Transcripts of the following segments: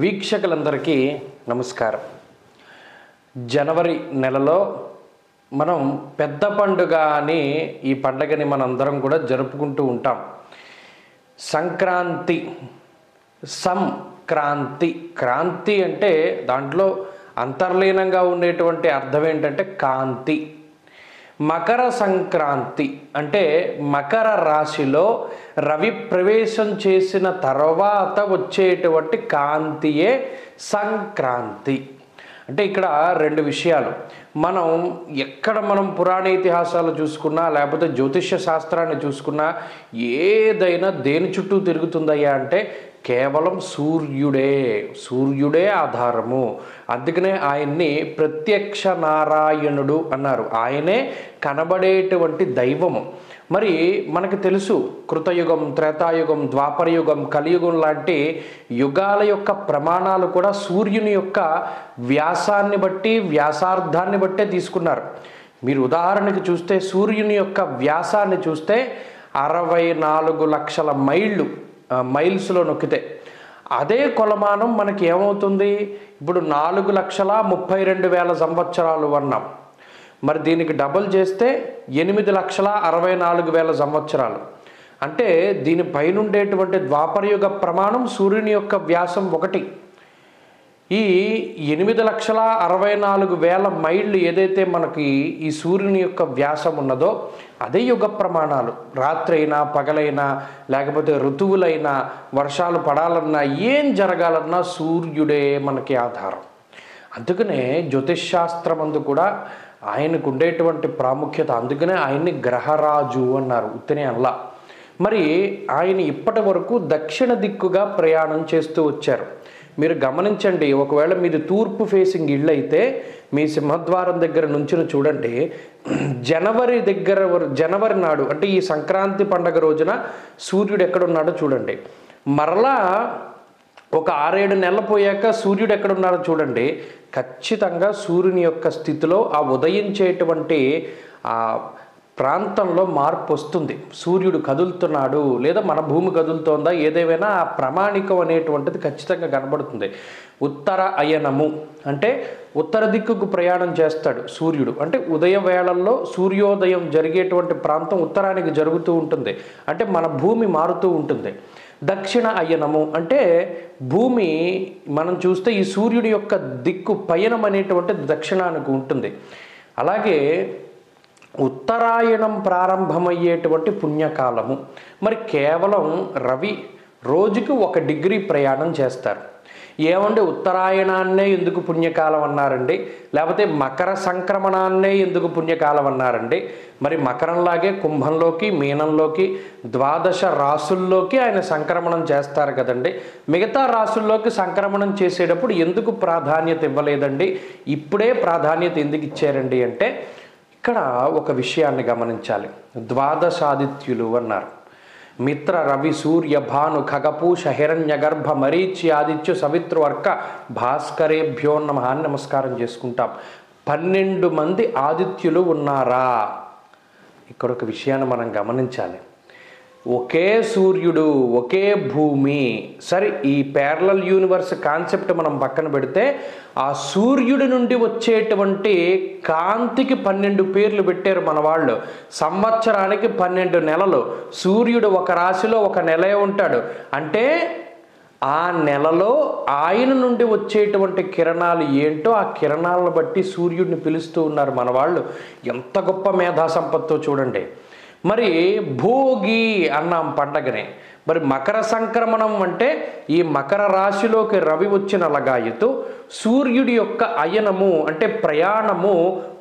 వీక్షకులందరికీ నమస్కారం. జనవరి నెలలో మనం పెద్ద పండుగ అని ఈ పండుగని మనందరం కూడా జరుపుకుంటూ ఉంటాం. సంక్రాంతి, సంక్రాంతి, క్రాంతి అంటే దాంట్లో అంతర్లీనంగా ఉండేటువంటి అర్థం ఏంటంటే కాంతి. మకర సంక్రాంతి అంటే మకర రాశిలో రవి ప్రవేశం చేసిన తర్వాత వచ్చేటువంటి కాంతియే సంక్రాంతి. అంటే ఇక్కడ రెండు విషయాలు. మనం పురాణ ఇతిహాసాలు చూసుకున్నా లేకపోతే జ్యోతిష్య శాస్త్రాన్ని చూసుకున్నా ఏదైనా దేని చుట్టూ తిరుగుతుందయ్యా అంటే కేవలం సూర్యుడే ఆధారము. అందుకనే ఆయన్ని ప్రత్యక్ష నారాయణుడు అన్నారు. ఆయనే కనబడేటువంటి దైవము. మరి మనకు తెలుసు కృతయుగం, త్రేతాయుగం, ద్వాపరయుగం, కలియుగం లాంటి యుగాల యొక్క ప్రమాణాలు కూడా సూర్యుని యొక్క వ్యాసాన్ని బట్టి, వ్యాసార్థాన్ని బట్టే తీసుకున్నారు. మీరు ఉదాహరణకి చూస్తే సూర్యుని యొక్క వ్యాసాన్ని చూస్తే 64 లక్షల మైల్స్లో నొక్కితే అదే కొలమానం మనకి ఏమవుతుంది? ఇప్పుడు 4,32,000 సంవత్సరాలు అన్నాం. మరి దీనికి డబుల్ చేస్తే 8,64,000 సంవత్సరాలు. అంటే దీనిపైన ఉండేటువంటి ద్వాపరయుగ ప్రమాణం సూర్యుని యొక్క వ్యాసం 1. ఈ 8,64,000 మైళ్ళు ఏదైతే మనకి ఈ సూర్యుని యొక్క వ్యాసం ఉన్నదో అదే యుగ ప్రమాణాలు. రాత్రి అయినా పగలైనా లేకపోతే ఋతువులైనా వర్షాలు పడాలన్నా ఏం జరగాలన్నా సూర్యుడే మనకి ఆధారం. అందుకనే జ్యోతిష్శాస్త్రమందు కూడా ఆయనకు ఉండేటువంటి ప్రాముఖ్యత. అందుకనే ఆయన్ని గ్రహరాజు అన్నారు, ఉత్తనే అల్లా. మరి ఆయన ఇప్పటి వరకు దక్షిణ దిక్కుగా ప్రయాణం చేస్తూ వచ్చారు. మీరు గమనించండి, ఒకవేళ మీది తూర్పు ఫేసింగ్ ఇళ్ళు అయితే మీ సింహద్వారం దగ్గర నుంచి చూడండి, జనవరి నాడు అంటే ఈ సంక్రాంతి పండగ రోజున సూర్యుడు ఎక్కడున్నాడో చూడండి. మరలా ఒక 6-7 నెలలు పోయాక సూర్యుడు ఎక్కడున్నాడో చూడండి. ఖచ్చితంగా సూర్యుని యొక్క స్థితిలో ఆ ఉదయించేటువంటి ఆ ప్రాంతంలో మార్పు వస్తుంది. సూర్యుడు కదులుతున్నాడు లేదా మన భూమి కదులుతోందా ఏదేమైనా ఆ ప్రామాణికం అనేటువంటిది ఖచ్చితంగా కనబడుతుంది. ఉత్తర అయనము అంటే ఉత్తర దిక్కుకు ప్రయాణం చేస్తాడు సూర్యుడు. అంటే ఉదయ వేళల్లో సూర్యోదయం జరిగేటువంటి ప్రాంతం ఉత్తరానికి జరుగుతూ ఉంటుంది. అంటే మన భూమి మారుతూ ఉంటుంది. దక్షిణ అయనము అంటే భూమి మనం చూస్తే ఈ సూర్యుడి యొక్క దిక్కు పయనం అనేటువంటిది దక్షిణానికి ఉంటుంది. అలాగే ఉత్తరాయణం ప్రారంభమయ్యేటువంటి పుణ్యకాలము. మరి కేవలం రవి రోజుకి 1 డిగ్రీ ప్రయాణం చేస్తారు. ఏమంటే ఉత్తరాయణాన్నే ఎందుకు పుణ్యకాలం అన్నారండి? లేకపోతే మకర సంక్రమణాన్నే ఎందుకు పుణ్యకాలం అన్నారండి? మరి మకరంలాగే కుంభంలోకి, మీనంలోకి, 12 రాసుల్లోకి ఆయన సంక్రమణం చేస్తారు కదండి. మిగతా రాసుల్లోకి సంక్రమణం చేసేటప్పుడు ఎందుకు ప్రాధాన్యత ఇవ్వలేదండి? ఇప్పుడే ప్రాధాన్యత ఎందుకు ఇచ్చారండి అంటే ఇక్కడ ఒక విషయాన్ని గమనించాలి. 12 ఆదిత్యులు అన్నారు. మిత్ర, రవి, సూర్య, భాను, ఖగపూష, హిరణ్యగర్భ, మరీచి, ఆదిత్య, సవిత్రువర్క, భాస్కరేభ్యో నమః అని నమస్కారం చేసుకుంటాం. 12 మంది ఆదిత్యులు ఉన్నారా? ఇక్కడ ఒక విషయాన్ని మనం గమనించాలి. ఒకే సూర్యుడు, ఒకే భూమి. సరే, ఈ ప్యారలల్ యూనివర్స్ కాన్సెప్ట్ మనం పక్కన పెడితే ఆ సూర్యుడి నుండి వచ్చేటువంటి కాంతికి 12 పేర్లు పెట్టారు మన వాళ్ళు. సంవత్సరానికి 12 నెలలు. సూర్యుడు ఒక రాశిలో 1 నెలే ఉంటాడు. అంటే ఆ నెలలో ఆయన నుండి వచ్చేటువంటి కిరణాలు ఏంటో ఆ కిరణాలను బట్టి సూర్యుడిని పిలుస్తూ ఉన్నారు మన వాళ్ళు. ఎంత గొప్ప మేధా సంపత్తో చూడండి. మరి భోగి అన్నాం పండగనే. మరి మకర సంక్రమణం అంటే ఈ మకర రాశిలోకి రవి వచ్చిన లగాయతు సూర్యుడి యొక్క అయనము అంటే ప్రయాణము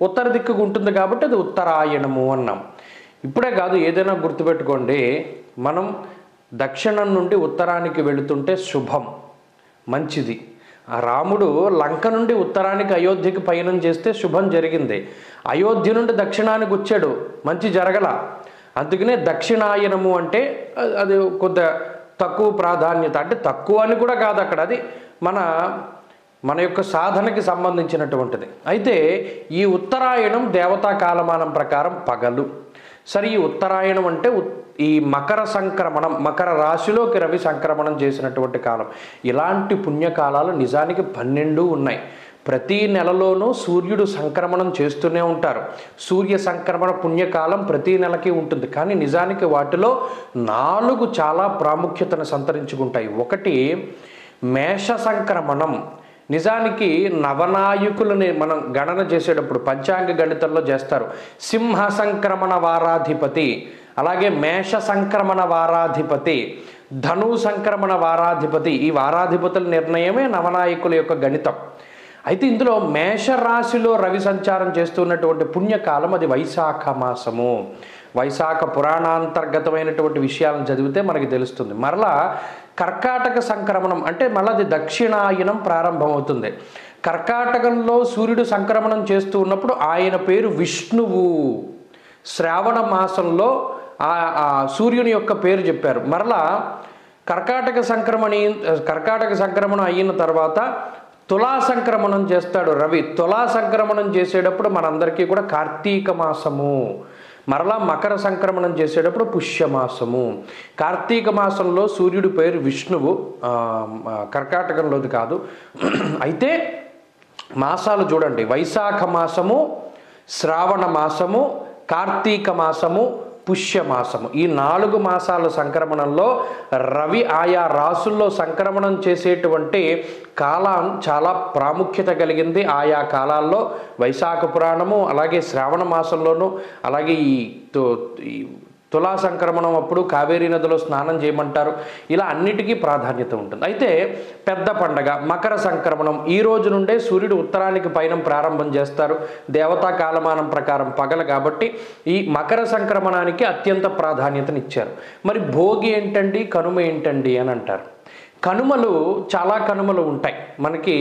ఉత్తర దిక్కుకు ఉంటుంది కాబట్టి అది ఉత్తరాయణము అన్నాం. ఇప్పుడే కాదు, ఏదైనా గుర్తుపెట్టుకోండి, మనం దక్షిణం నుండి ఉత్తరానికి వెళుతుంటే శుభం, మంచిది. ఆ రాముడు లంక నుండి ఉత్తరానికి అయోధ్యకి పయనం చేస్తే శుభం జరిగింది. అయోధ్య నుండి దక్షిణానికి వచ్చాడు, మంచి జరగల. అందుకనే దక్షిణాయనము అంటే అది కొంత తక్కువ ప్రాధాన్యత. అంటే తక్కువ అని కూడా కాదు, అక్కడ అది మన మన యొక్క సాధనకి సంబంధించినటువంటిది. అయితే ఈ ఉత్తరాయణం దేవతా కాలమానం ప్రకారం పగలు. సరే, ఈ ఉత్తరాయణం అంటే ఈ మకర సంక్రమణం, మకర రాశిలోకి రవి సంక్రమణం చేసినటువంటి కాలం. ఇలాంటి పుణ్యకాలాలు నిజానికి 12 ఉన్నాయి. ప్రతి నెలలోనూ సూర్యుడు సంక్రమణం చేస్తూనే ఉంటారు. సూర్య సంక్రమణ పుణ్యకాలం ప్రతి నెలకి ఉంటుంది. కానీ నిజానికి వాటిలో 4 చాలా ప్రాముఖ్యతను సంతరించుకుంటాయి. ఒకటి మేష సంక్రమణం. నిజానికి నవనాయకులని మనం గణన చేసేటప్పుడు పంచాంగ గణితంలో చేస్తారు. సింహ సంక్రమణ వారాధిపతి, అలాగే మేష సంక్రమణ వారాధిపతి, ధను సంక్రమణ వారాధిపతి. ఈ వారాధిపతుల నిర్ణయమే నవనాయకుల యొక్క గణితం. అయితే ఇందులో మేషరాశిలో రవి సంచారం చేస్తున్నటువంటి పుణ్యకాలం అది వైశాఖ మాసము. వైశాఖ పురాణాంతర్గతమైనటువంటి విషయాలను చదివితే మనకి తెలుస్తుంది. మరలా కర్కాటక సంక్రమణం అంటే మళ్ళీ అది దక్షిణాయనం ప్రారంభమవుతుంది. కర్కాటకంలో సూర్యుడు సంక్రమణం చేస్తూ ఉన్నప్పుడు ఆయన పేరు విష్ణువు. శ్రావణ మాసంలో ఆ సూర్యుని యొక్క పేరు చెప్పారు. మరలా కర్కాటక సంక్రమణం అయిన తర్వాత తులా సంక్రమణం చేస్తాడు రవి. తులా సంక్రమణం చేసేటప్పుడు మనందరికీ కూడా కార్తీక మాసము. మరలా మకర సంక్రమణం చేసేటప్పుడు పుష్యమాసము. కార్తీక మాసంలో సూర్యుడి పేరు విష్ణువు, కర్కాటకంలోది కాదు. అయితే మాసాలు చూడండి, వైశాఖ మాసము, శ్రావణ మాసము, కార్తీక మాసము, పుష్యమాసము. ఈ 4 మాసాల సంక్రమణంలో రవి ఆయా రాసుల్లో సంక్రమణం చేసేటువంటి కాలం చాలా ప్రాముఖ్యత కలిగింది. ఆయా కాలాల్లో వైశాఖ పురాణము, అలాగే శ్రావణ మాసంలోనూ, అలాగే ఈ తులా సంక్రమణం అప్పుడు కావేరీ నదిలో స్నానం చేయమంటారు. ఇలా అన్నిటికీ ప్రాధాన్యత ఉంటుంది. అయితే పెద్ద పండగ మకర సంక్రమణం. ఈ రోజు నుండే సూర్యుడు ఉత్తరానికి పయనం ప్రారంభం చేస్తారు. దేవతా కాలమానం ప్రకారం పగలు కాబట్టి ఈ మకర సంక్రమణానికి అత్యంత ప్రాధాన్యతనిచ్చారు. మరి భోగి ఏంటండి, కనుమ ఏంటండి అని అంటారు. కనుమలు చాలా కనుమలు ఉంటాయి మనకి,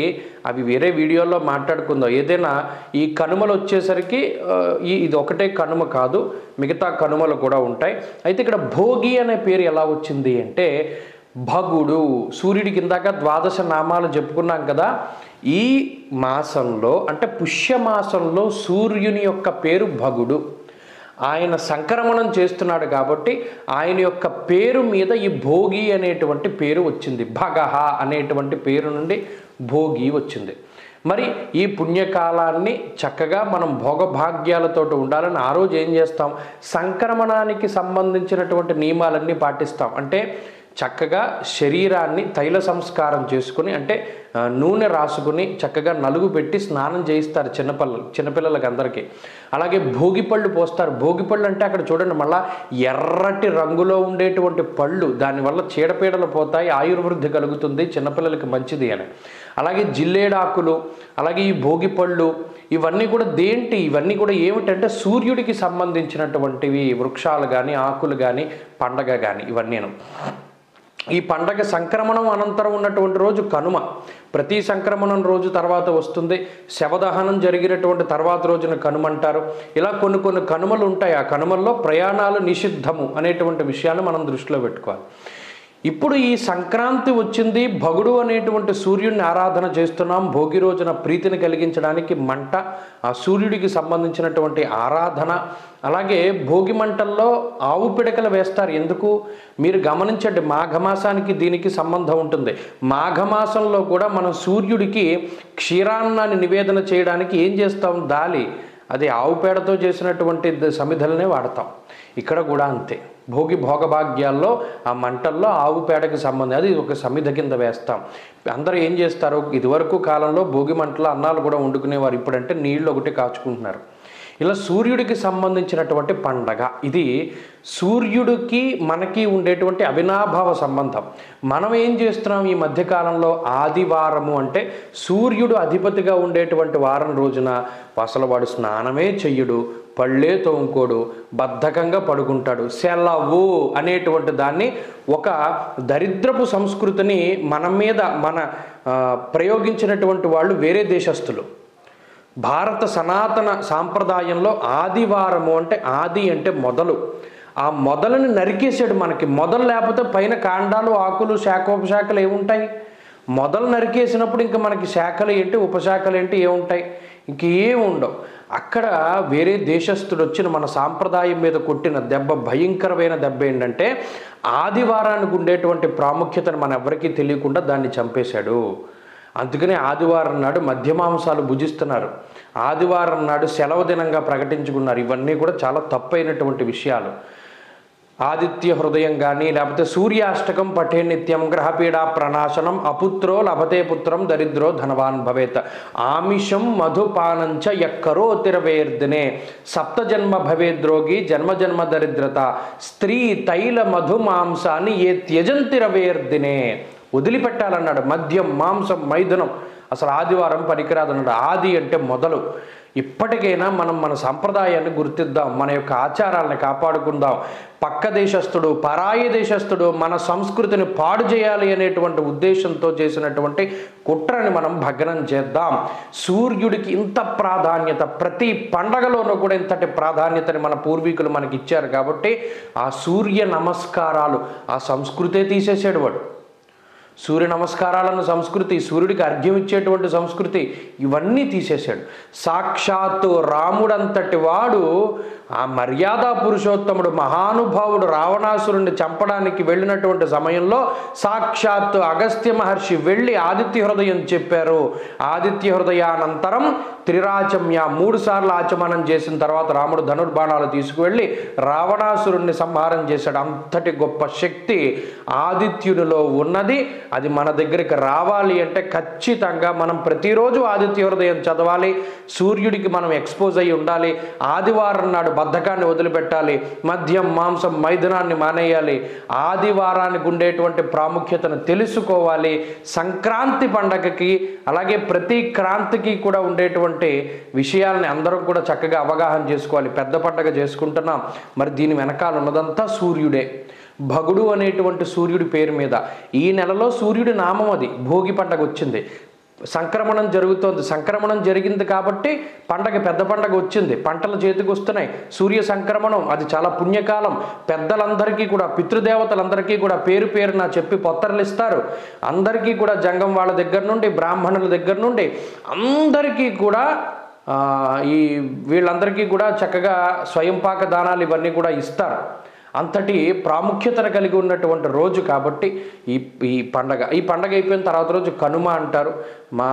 అవి వేరే వీడియోలో మాట్లాడుకుందాం. ఏదైనా ఈ కనుమలు వచ్చేసరికి ఇది ఒకటే కనుమ కాదు, మిగతా కనుమలు కూడా ఉంటాయి. అయితే ఇక్కడ భోగి అనే పేరు ఎలా వచ్చింది అంటే భగుడు. సూర్యుడి కిందాక 12 నామాలు చెప్పుకున్నాం కదా. ఈ మాసంలో అంటే పుష్యమాసంలో సూర్యుని యొక్క పేరు భగుడు. ఆయన సంక్రమణం చేస్తున్నాడు కాబట్టి ఆయన యొక్క పేరు మీద ఈ భోగి అనేటువంటి పేరు వచ్చింది. భగహ అనేటువంటి పేరు నుండి భోగి వచ్చింది. మరి ఈ పుణ్యకాలాన్ని చక్కగా మనం భోగభాగ్యాలతో ఉండాలని ఆ రోజు ఏం చేస్తాం, సంక్రమణానికి సంబంధించినటువంటి నియమాలన్నీ పాటిస్తాం. అంటే చక్కగా శరీరాన్ని తైల సంస్కారం చేసుకుని, అంటే నూనె రాసుకుని చక్కగా నలుగు పెట్టి స్నానం చేయిస్తారు చిన్నపిల్లలకి అందరికీ. అలాగే భోగిపళ్ళు పోస్తారు. భోగిపళ్ళు అంటే అక్కడ చూడండి, మళ్ళీ ఎర్రటి రంగులో ఉండేటువంటి పళ్ళు, దానివల్ల చీడపీడలు పోతాయి, ఆయుర్వృద్ధి కలుగుతుంది, చిన్నపిల్లలకి మంచిది అని. అలాగే జిల్లేడాకులు, అలాగే ఈ భోగిపళ్ళు, ఇవన్నీ కూడా ఇవన్నీ కూడా ఏమిటంటే సూర్యుడికి సంబంధించినటువంటివి. వృక్షాలు కానీ, ఆకులు కానీ, పండగ కానీ, ఇవన్నీను. ఈ పండగ సంక్రమణం అనంతరం ఉన్నటువంటి రోజు కనుమ. ప్రతి సంక్రమణం రోజు తర్వాత వస్తుంది. శవదహనం జరిగినటువంటి తర్వాత రోజున కనుమంటారు. ఇలా కొన్ని కనుమలు ఉంటాయి. ఆ కనుమల్లో ప్రయాణాలు నిషిద్ధము అనేటువంటి విషయాన్ని మనం దృష్టిలో పెట్టుకోవాలి. ఇప్పుడు ఈ సంక్రాంతి వచ్చింది, భగుడు అనేటువంటి సూర్యుడిని ఆరాధన చేస్తున్నాం. భోగి రోజున ప్రీతిని కలిగించడానికి మంట, ఆ సూర్యుడికి సంబంధించినటువంటి ఆరాధన. అలాగే భోగి మంటల్లో ఆవు పిడకలు వేస్తారు. ఎందుకు మీరు గమనించండి, మాఘమాసానికి దీనికి సంబంధం ఉంటుంది. మాఘమాసంలో కూడా మనం సూర్యుడికి క్షీరాన్నాన్ని నివేదన చేయడానికి ఏం చేస్తాం, దాలి, అది ఆవు పేడతో చేసినటువంటి సమిధలనే వాడతాం. ఇక్కడ కూడా అంతే. భోగభాగ్యాల్లో ఆ మంటల్లో ఆవు పేడకి సంబంధం, అది ఒక సమిధ కింద వేస్తాం. అందరూ ఏం చేస్తారు, ఇదివరకు కాలంలో భోగి మంటలో అన్నాలు కూడా వండుకునేవారు. ఇప్పుడంటే నీళ్ళు ఒకటి కాచుకుంటున్నారు. ఇలా సూర్యుడికి సంబంధించినటువంటి పండగ ఇది. సూర్యుడికి మనకి ఉండేటువంటి అవినాభావ సంబంధం. మనం ఏం చేస్తున్నాం ఈ మధ్యకాలంలో, ఆదివారము అంటే సూర్యుడు అధిపతిగా ఉండేటువంటి వారం రోజున అసలు వాడు స్నానమే చెయ్యడు, పళ్ళే తోముకోడు, బద్ధకంగా పడుకుంటాడు. సెలవు అనేటువంటి దాన్ని ఒక దరిద్రపు సంస్కృతిని మన ప్రయోగించినటువంటి వాళ్ళు వేరే దేశస్థులు. భారత సనాతన సాంప్రదాయంలో ఆదివారము అంటే, ఆది అంటే మొదలు, ఆ మొదలని నరికేసాడు. మనకి మొదలు లేకపోతే పైన కాండాలు, ఆకులు, శాఖోపశాఖలు ఏముంటాయి. మొదలు నరికేసినప్పుడు ఇంకా మనకి శాఖలు ఏంటి, ఉపశాఖలు ఏంటి, ఏముంటాయి? ఇంకేం ఉండవు. అక్కడ వేరే దేశస్థుడు వచ్చిన మన సాంప్రదాయం మీద కొట్టిన దెబ్బ, భయంకరమైన దెబ్బ ఏంటంటే ఆదివారానికి ఉండేటువంటి ప్రాముఖ్యతను మన ఎవరికీ తెలియకుండా దాన్ని చంపేశాడు. అందుకనే ఆదివారం నాడు మధ్య మాంసాలు భుజిస్తున్నారు, ఆదివారం నాడు సెలవు దినంగా ప్రకటించుకున్నారు. ఇవన్నీ కూడా చాలా తప్పైనటువంటి విషయాలు. ఆదిత్య హృదయం కానీ లేకపోతే సూర్యాష్టకం పఠే నిత్యం గ్రహపీడా ప్రణాశనం అపుత్రో లభతే పుత్రం దరిద్రో ధనవాన్ భవేత్ ఆమిషం మధుపానంచ ఎక్కరో తిరవేర్దినే సప్తజన్మ భవేద్రోగి జన్మజన్మ దరిద్రత స్త్రీ తైల మధు మాంసాన్ని ఏ త్యజంతిరవేర్దినే. వదిలిపెట్టాలన్నాడు. మద్యం, మాంసం, మైథునం అసలు ఆదివారం పనికిరాదన్నాడు. ఆది అంటే మొదలు. ఇప్పటికైనా మనం మన సంప్రదాయాన్ని గుర్తిద్దాం, మన యొక్క ఆచారాలను కాపాడుకుందాం. పక్క దేశస్థుడు, పరాయి దేశస్థుడు మన సంస్కృతిని పాడు చేయాలి అనేటువంటి ఉద్దేశంతో చేసినటువంటి కుట్రని మనం భగ్నం చేద్దాం. సూర్యుడికి ఇంత ప్రాధాన్యత, ప్రతి పండగలోనూ కూడా ఇంతటి ప్రాధాన్యతని మన పూర్వీకులు మనకి ఇచ్చారు. కాబట్టి ఆ సూర్య నమస్కారాలు ఆ సంస్కృతే తీసేసాడు వాడు. సూర్య నమస్కారాలను సంస్కృతి, సూర్యుడికి అర్ఘ్యం ఇచ్చేటువంటి సంస్కృతి, ఇవన్నీ తీసేశాడు. సాక్షాత్తు రాముడంతటి వాడు, ఆ మర్యాద పురుషోత్తముడు, మహానుభావుడు రావణాసురుణ్ణి చంపడానికి వెళ్ళినటువంటి సమయంలో సాక్షాత్తు అగస్త్య మహర్షి వెళ్ళి ఆదిత్య హృదయం చెప్పారు. ఆదిత్య హృదయానంతరం త్రిరాచమ్య 3 సార్లు ఆచమనం చేసిన తర్వాత రాముడు ధనుర్బాణాలు తీసుకువెళ్ళి రావణాసురుణ్ణి సంహారం చేశాడు. అంతటి గొప్ప శక్తి ఆదిత్యునిలో ఉన్నది. అది మన దగ్గరికి రావాలి అంటే ఖచ్చితంగా మనం ప్రతిరోజు ఆదిత్య హృదయం చదవాలి. సూర్యుడికి మనం ఎక్స్పోజ్ అయ్యి ఉండాలి. ఆదివారం నాడు బద్ధకాన్ని వదిలిపెట్టాలి. మద్యం, మాంసం, మైథునాన్ని మానేయాలి. ఆదివారానికి ఉండేటువంటి ప్రాముఖ్యతను తెలుసుకోవాలి. సంక్రాంతి పండగకి అలాగే ప్రతి క్రాంతికి కూడా ఉండేటువంటి విషయాలని అందరం కూడా చక్కగా అవగాహన చేసుకోవాలి. పెద్ద పండగ చేసుకుంటున్నాం, మరి దీని వెనకాల ఉన్నదంతా సూర్యుడే. భగుడు అనేటువంటి సూర్యుడి పేరు మీద ఈ నెలలో సూర్యుడి నామం అది. భోగి పండగ వచ్చింది, సంక్రమణం జరుగుతోంది. సంక్రమణం జరిగింది కాబట్టి పండగ, పెద్ద పండగ వచ్చింది, పంటలు చేతికి వస్తున్నాయి. సూర్య సంక్రమణం అది చాలా పుణ్యకాలం. పెద్దలందరికీ కూడా, పితృదేవతలందరికీ కూడా పేరు పేరున చెప్పి పొత్తర్లు ఇస్తారు. అందరికీ కూడా జంగం వాళ్ళ దగ్గర నుండి, బ్రాహ్మణుల దగ్గర నుండి అందరికీ కూడా వీళ్ళందరికీ కూడా చక్కగా స్వయంపాక దానాలు ఇవన్నీ కూడా ఇస్తారు. అంతటి ప్రాముఖ్యతను కలిగి ఉన్నటువంటి రోజు కాబట్టి ఈ పండగ అయిపోయిన తర్వాత రోజు కనుమ అంటారు. మా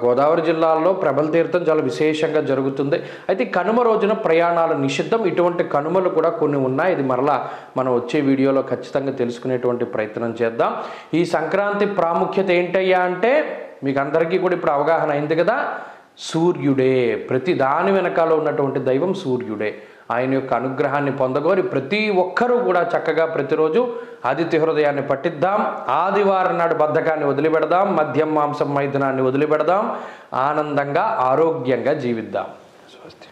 గోదావరి జిల్లాలో ప్రబల తీర్థం చాలా విశేషంగా జరుగుతుంది. అయితే కనుమ రోజున ప్రయాణాలు నిషిద్ధం. ఇటువంటి కనుమలు కూడా కొన్ని ఉన్నాయి. ఇది మరలా మనం వచ్చే వీడియోలో ఖచ్చితంగా తెలుసుకునేటువంటి ప్రయత్నం చేద్దాం. ఈ సంక్రాంతి ప్రాముఖ్యత ఏంటయ్యా అంటే మీకు అందరికీ కూడా ఇప్పుడు అవగాహన అయింది కదా. సూర్యుడే, ప్రతి దాని వెనకాల ఉన్నటువంటి దైవం సూర్యుడే. ఆయన యొక్క అనుగ్రహాన్ని పొందగోరి ప్రతి ఒక్కరూ కూడా చక్కగా ప్రతిరోజు ఆదిత్య హృదయాన్ని పట్టిద్దాం. ఆదివారం నాడు బద్ధకాన్ని వదిలిపెడదాం, మద్యం, మాంసం, మైథునాన్ని వదిలిపెడదాం. ఆనందంగా ఆరోగ్యంగా జీవిద్దాం. స్వస్తి.